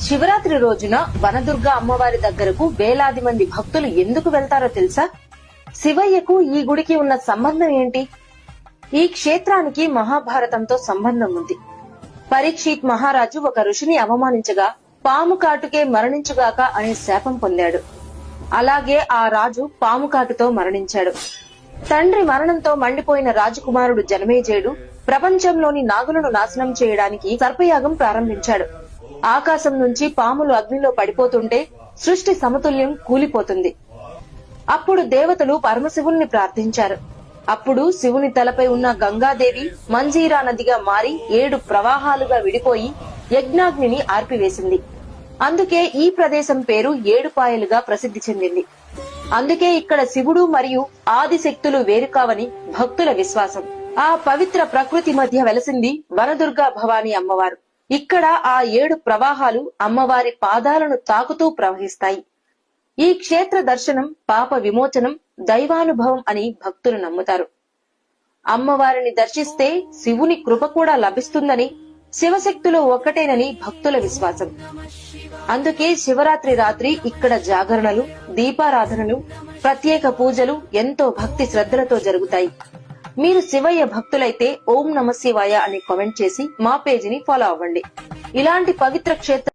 శివరాత్రి రోజున వనదుర్గ అమ్మవారి దగ్గరకు వేలాది మంది భక్తులు ఎందుకు వెళ్తారో తెలుసా? శివయ్యకు ఈ గుడికి ఉన్న సంబంధం ఏంటి? ఈ క్షేత్రానికి మహాభారతంతో సంబంధం ఉంది. పరీక్షిత్ మహారాజు ఒక ఋషిని అవమానించగా పాము కాటుకే మరణించుగాక అనే శాపం పొందాడు. అలాగే ఆ రాజు పాము కాటుతో మరణించాడు. తండ్రి మరణంతో మండిపోయిన రాజకుమారుడు జనమేజయుడు ప్రపంచంలోని నాగులను నాశనం చేయడానికి సర్పయాగం ప్రారంభించాడు. ఆకాశం నుంచి పాములు అగ్నిలో పడిపోతుంటే సృష్టి సమతుల్యం కూలిపోతుంది. అప్పుడు దేవతలు పరమశివుణ్ణి ప్రార్థించారు. అప్పుడు శివుని తలపై ఉన్న గంగాదేవి మంజీరా నదిగా మారి 7 ప్రవాహాలుగా విడిపోయి యజ్ఞాగ్నిని ఆర్పివేసింది. అందుకే ఈ ప్రదేశం పేరు ఏడుపాయలుగా ప్రసిద్ధి చెందింది. అందుకే ఇక్కడ శివుడు మరియు ఆదిశక్తులు వేరు కావని భక్తుల విశ్వాసం. ఆ పవిత్ర ప్రకృతి మధ్య వెలసింది వనదుర్గా భవానీ అమ్మవారు. ఇక్కడ ఆ 7 ప్రవాహాలు అమ్మవారి పాదాలను తాకుతూ ప్రవహిస్తాయి. ఈ క్షేత్ర దర్శనం పాప విమోచనం, దైవానుభవం అని భక్తులు నమ్ముతారు. అమ్మవారిని దర్శిస్తే శివుని కృప కూడా లభిస్తుందని, శివశక్తులు ఒక్కటేనని భక్తుల విశ్వాసం. అందుకే శివరాత్రి రాత్రి ఇక్కడ జాగరణలు, దీపారాధనలు, ప్రత్యేక పూజలు ఎంతో భక్తి శ్రద్ధలతో జరుగుతాయి. మీరు శివయ్య భక్తులైతే ఓం నమ శివాయ అని కామెంట్ చేసి మా పేజీని ఫాలో అవ్వండి. ఇలాంటి పవిత్ర క్షేత్ర